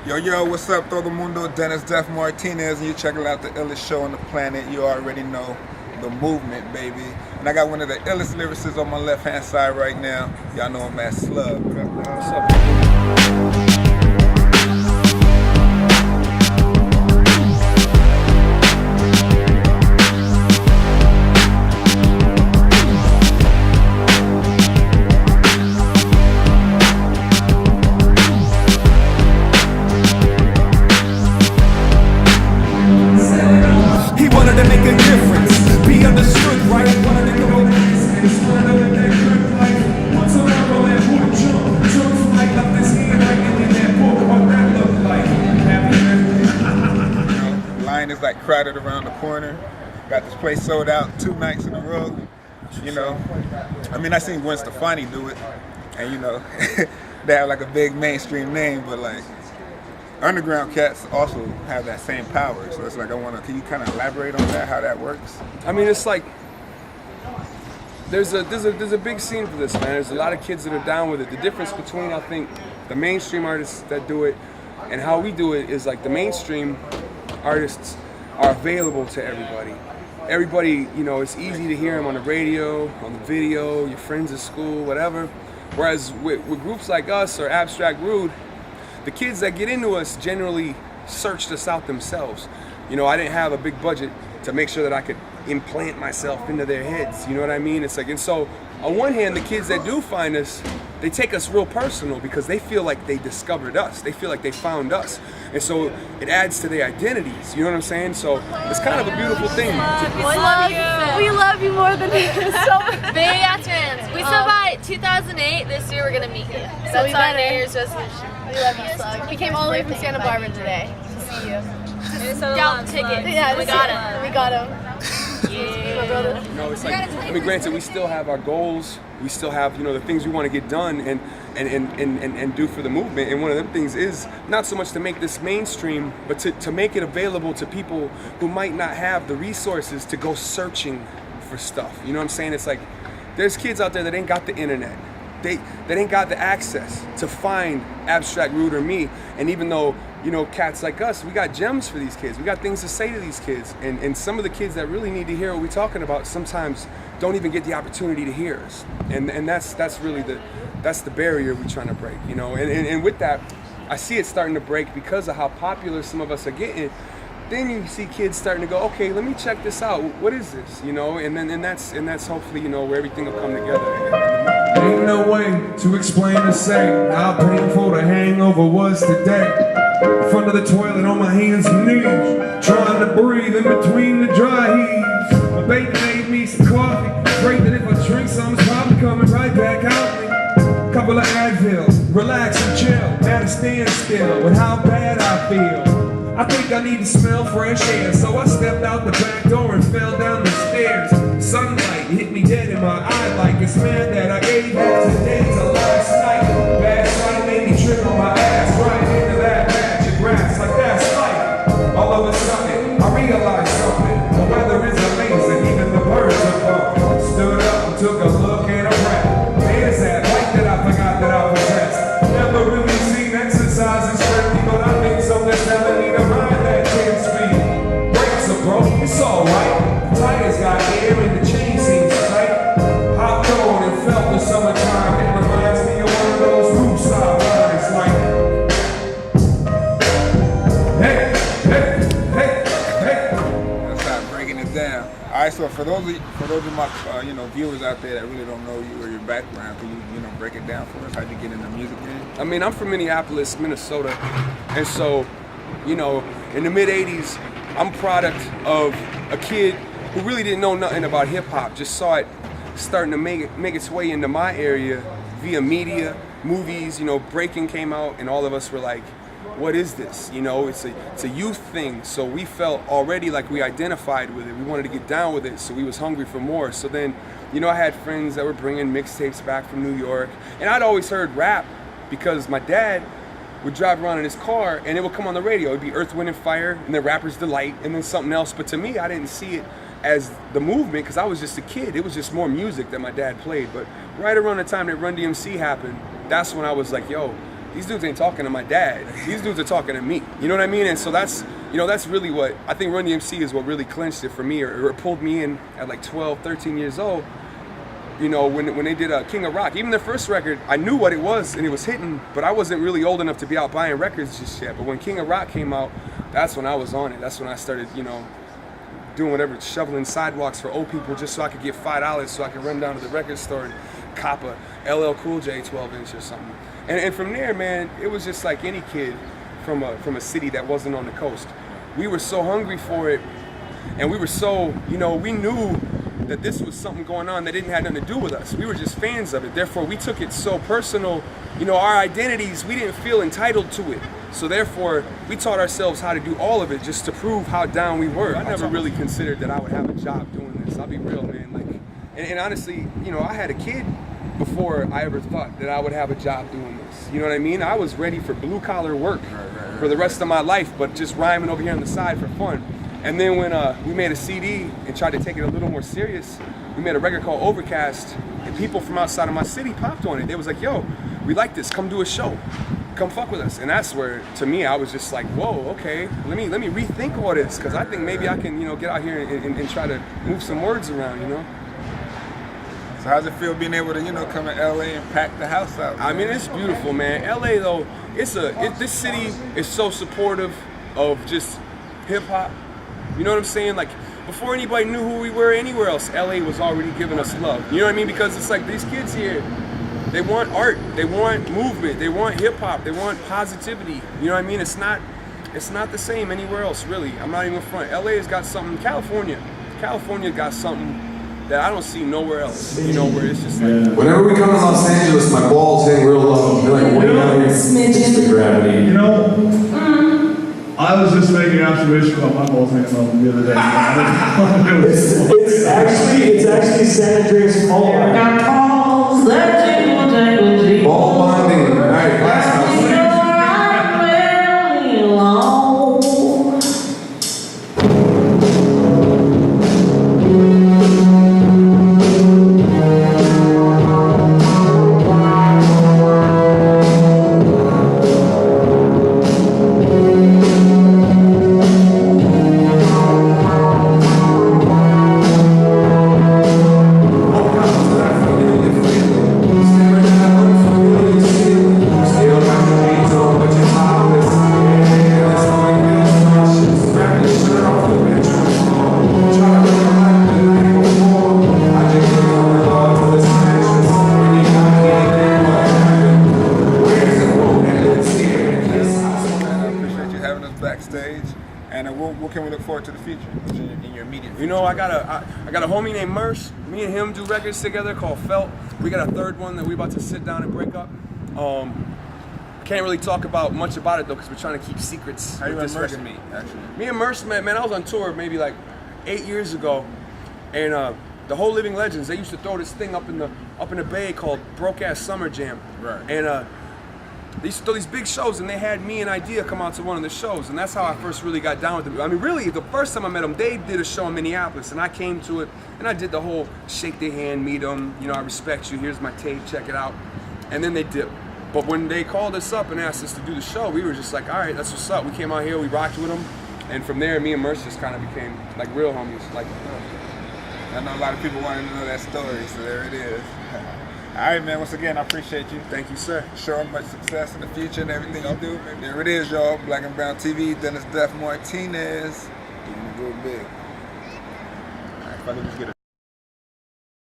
Yo, what's up, todo mundo? Dennis Def Martinez, and you're checking out the illest show on the planet. You already know, the movement, baby. And I got one of the illest lyricists on my left-hand side right now. Y'all know him as Slug. What's up? He wanted to make a difference, be understood, right? Wanted to go once a while, roll that wood jump. Jumps like up this hand, like in that book, what that look like. Happy Line is like crowded around the corner. Got this place sold out 2 nights in a row. You know, I mean, I seen Gwen Stefani do it, and you know, they have like a big mainstream name, but like underground cats also have that same power. So it's like, can you kind of elaborate on that, how that works? I mean, it's like there's a big scene for this, man. There's a lot of kids that are down with it. The difference between, I think, the mainstream artists that do it and how we do it is like the mainstream artists are available to everybody. Everybody, you know, it's easy to hear them on the radio, on the video, your friends at school, whatever. Whereas with groups like us or Abstract Rude, the kids that get into us generally searched us out themselves. You know, I didn't have a big budget to make sure that I could implant myself into their heads. You know what I mean? It's like, and so on one hand, the kids that do find us, they take us real personal because they feel like they discovered us. They feel like they found us. And so it adds to their identities. You know what I'm saying? So it's kind of a beautiful thing. We love you more than so Big ass fans. We said by 2008, this year we're gonna meet you. So that's our New Year's resolution. We love you, Slug. We came all the way from Santa Barbara today to see you. Scalp tickets. Yeah, we got him. We got him. Yeah. You know, it's like, I mean, granted, we still have our goals. We still have, you know, the things we want to get done and do for the movement. And one of them things is not so much to make this mainstream, but to make it available to people who might not have the resources to go searching for stuff. You know what I'm saying? It's like, there's kids out there that ain't got the internet. They ain't got the access to find Abstract Rude or me. And even though, you know, cats like us, we got gems for these kids. We got things to say to these kids. And some of the kids that really need to hear what we're talking about sometimes don't even get the opportunity to hear us. And that's really that's the barrier we're trying to break, you know. And with that, I see it starting to break because of how popular some of us are getting. Then you see kids starting to go, okay, let me check this out. What is this? You know, and that's hopefully, you know, where everything will come together. Ain't no way to explain or say how painful the hangover was today. In front of the toilet on my hands and knees, trying to breathe in between the dry heaves. My baby made me some coffee, afraid that if I drink some, it's probably coming right back out me. Couple of Advil, relax and chill, at a standstill with how bad I feel. I think I need to smell fresh air, so I stepped out the back door and fell down the stairs. Sunlight hit me dead in my eye like this man that I gave half a day to last night. Bad sight made me trip on my ass right into that patch of grass like that's life. All of a sudden, I realized something. The weather is amazing, even the birds are bumping. Stood up and took a look at a rat. There's that light that I forgot that I possessed. Never really seen exercise and strength, but I think something's telling me to ride that 10 speed. Brakes are broke, it's alright. Tires got air and the chain seems tight. Hopped on and felt the summertime. It reminds me of one of those rooftop lines like, hey, hey, hey, hey. Let's start breaking it down. All right, so for those of my viewers out there that really don't know you or your background, can you break it down for us? How'd you get in the music game? I mean, I'm from Minneapolis, Minnesota, and so, you know, in the mid-'80s, I'm a product of a kid who really didn't know nothing about hip-hop, just saw it starting to make its way into my area via media, movies. You know, breaking came out, and all of us were like, what is this? You know, it's a youth thing, so we felt already like we identified with it. We wanted to get down with it, so we was hungry for more. So then, you know, I had friends that were bringing mixtapes back from New York, and I'd always heard rap because my dad would drive around in his car and it would come on the radio. It'd be Earth, Wind, and Fire, and then Rapper's Delight, and then something else. But to me, I didn't see it as the movement because I was just a kid. It was just more music that my dad played. But right around the time that Run DMC happened, that's when I was like, yo, these dudes ain't talking to my dad. These dudes are talking to me. You know what I mean? And so that's, you know, that's really what, I think Run DMC is what really clinched it for me, or it pulled me in at like 12, 13 years old. You know, when they did King of Rock, even their first record, I knew what it was and it was hitting, but I wasn't really old enough to be out buying records just yet. But when King of Rock came out, that's when I was on it. That's when I started, you know, doing whatever, shoveling sidewalks for old people just so I could get $5 so I could run down to the record store and cop a LL Cool J 12-inch or something. And from there, man, it was just like any kid from a city that wasn't on the coast. We were so hungry for it, and we were so, you know, we knew that this was something going on that didn't have nothing to do with us. We were just fans of it. Therefore, we took it so personal. You know, our identities, we didn't feel entitled to it. So therefore, we taught ourselves how to do all of it just to prove how down we were. I never really considered that I would have a job doing this. I'll be real, man. Like, and honestly, you know, I had a kid before I ever thought that I would have a job doing this. You know what I mean? I was ready for blue collar work for the rest of my life, but just rhyming over here on the side for fun. And then when we made a CD and tried to take it a little more serious, we made a record called Overcast, and people from outside of my city popped on it. They was like, yo, we like this, come do a show. Come fuck with us. And that's where, to me, I was just like, whoa, okay, let me rethink all this, because I think maybe I can, you know, get out here and try to move some words around, you know? So how's it feel being able to, you know, come to LA and pack the house out? I mean, it's beautiful, man. LA, though, this city is so supportive of just hip hop. You know what I'm saying? Like, before anybody knew who we were anywhere else, LA was already giving us love. You know what I mean? Because it's like these kids here, they want art, they want movement, they want hip hop, they want positivity. You know what I mean? It's not the same anywhere else, really. I'm not even front. LA has got something. California got something that I don't see nowhere else. You know, where it's just like. Whenever we come to Los Angeles, my balls hang real low. They're like way down here. It's the gravity. You know, I was just making an observation about my balls hanging low the other day. It's actually San Andreas fault. Ball bonding. All right, last house. backstage, and what can we look forward to the future in your immediate future? You know, I got a homie named Merce. Me and him do records together called Felt. We got a third one that we're about to sit down and break up. Can't really talk about much about it though, because we're trying to keep secrets. How you and Merce record. meet, actually? Me and Merce, man, I was on tour maybe like 8 years ago, and the whole Living Legends, they used to throw this thing up in the Bay called Broke Ass Summer Jam. Right. And they used to throw these big shows, and they had me and Idea come out to one of the shows, and that's how I first really got down with them. I mean, really, the first time I met them, they did a show in Minneapolis, and I came to it, and I did the whole shake their hand, meet them, you know, I respect you, here's my tape, check it out, and then they dipped. But when they called us up and asked us to do the show, we were just like, all right, that's what's up. We came out here, we rocked with them, and from there, me and Merce just kind of became like real homies. Like, I know a lot of people wanting to know that story, so there it is. All right, man, once again, I appreciate you. thank you, sir. Show them much success in the future and everything you do. There it is, y'all. Black and Brown TV, Dennis Def Martinez. Doing it real big. All right, if I could just get a